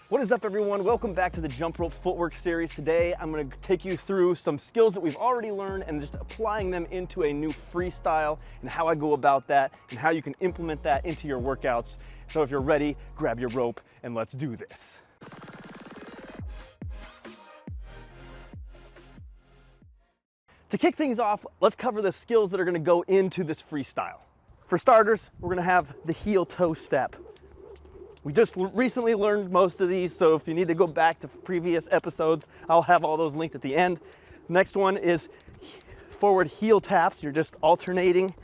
What is up, everyone? Welcome back to the Jumprope footwork series. Today I'm going to take you through some skills that we've already learned and just applying them into a new freestyle and how I go about that and how you can implement that into your workouts. So if you're ready, grab your rope and let's do this. To kick things off, let's cover the skills that are going to go into this freestyle. For starters, we're going to have the heel toe step. We just recently learned most of these, so if you need to go back to previous episodes, I'll have all those linked at the end. Next one is forward heel taps. You're just alternating,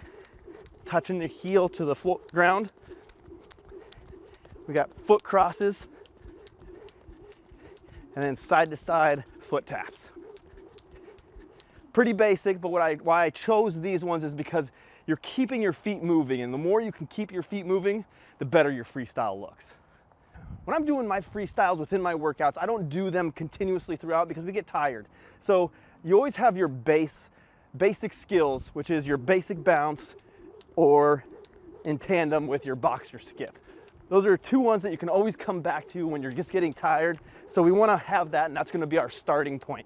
touching the heel to the ground. We got foot crosses, and then side to side foot taps. Pretty basic, but why I chose these ones is because you're keeping your feet moving, and the more you can keep your feet moving, the better your freestyle looks. When I'm doing my freestyles within my workouts, I don't do them continuously throughout because we get tired. So you always have your basic skills, which is your basic bounce or in tandem with your boxer skip. Those are two ones that you can always come back to when you're just getting tired. So we want to have that, and that's going to be our starting point.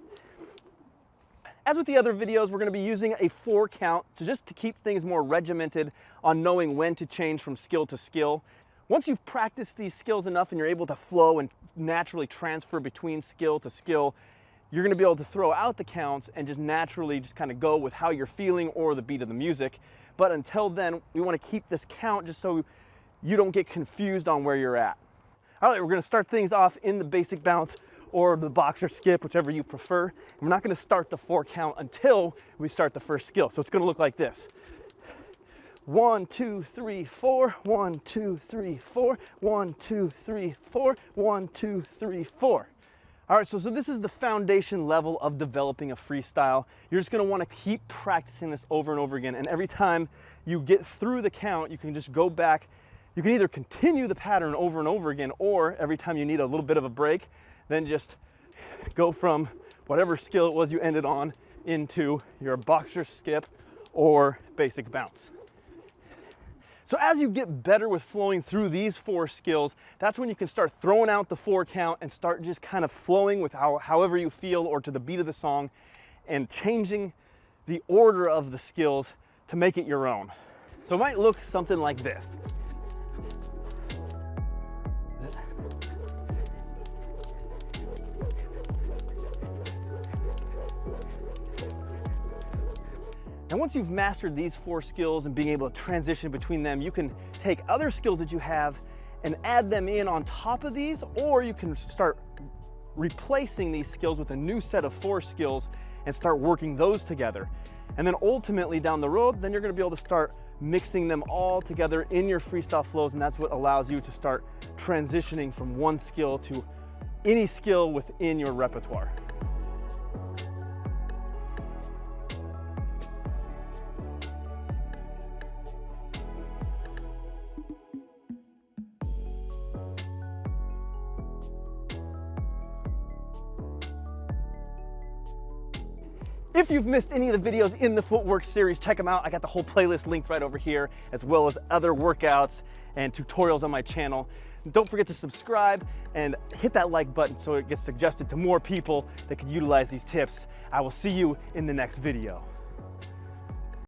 As with the other videos, we're going to be using a 4 count to keep things more regimented on knowing when to change from skill to skill. Once you've practiced these skills enough and you're able to flow and naturally transfer between skill to skill, you're going to be able to throw out the counts and just naturally just kind of go with how you're feeling or the beat of the music. But until then, we want to keep this count just so you don't get confused on where you're at. All right, we're going to start things off in the basic bounce or the boxer skip, whichever you prefer. We're not going to start the 4 count until we start the first skill. So it's going to look like this. 1, 2, 3, 4, 1, 2, 3, 4, 1, 2, 3, 4, 1, 2, 3, 4. All right, so this is the foundation level of developing a freestyle. You're just going to want to keep practicing this over and over again. And every time you get through the count, you can just go back. You can either continue the pattern over and over again, or every time you need a little bit of a break, then just go from whatever skill it was you ended on into your boxer skip or basic bounce. So as you get better with flowing through these 4 skills, that's when you can start throwing out the 4 count and start just kind of flowing with however you feel or to the beat of the song and changing the order of the skills to make it your own. So it might look something like this. And once you've mastered these 4 skills and being able to transition between them, you can take other skills that you have and add them in on top of these, or you can start replacing these skills with a new set of 4 skills and start working those together. And then ultimately down the road, then you're going to be able to start mixing them all together in your freestyle flows, and that's what allows you to start transitioning from one skill to any skill within your repertoire. If you've missed any of the videos in the footwork series, check them out. I got the whole playlist linked right over here, as well as other workouts and tutorials on my channel. Don't forget to subscribe and hit that like button so it gets suggested to more people that can utilize these tips. I will see you in the next video.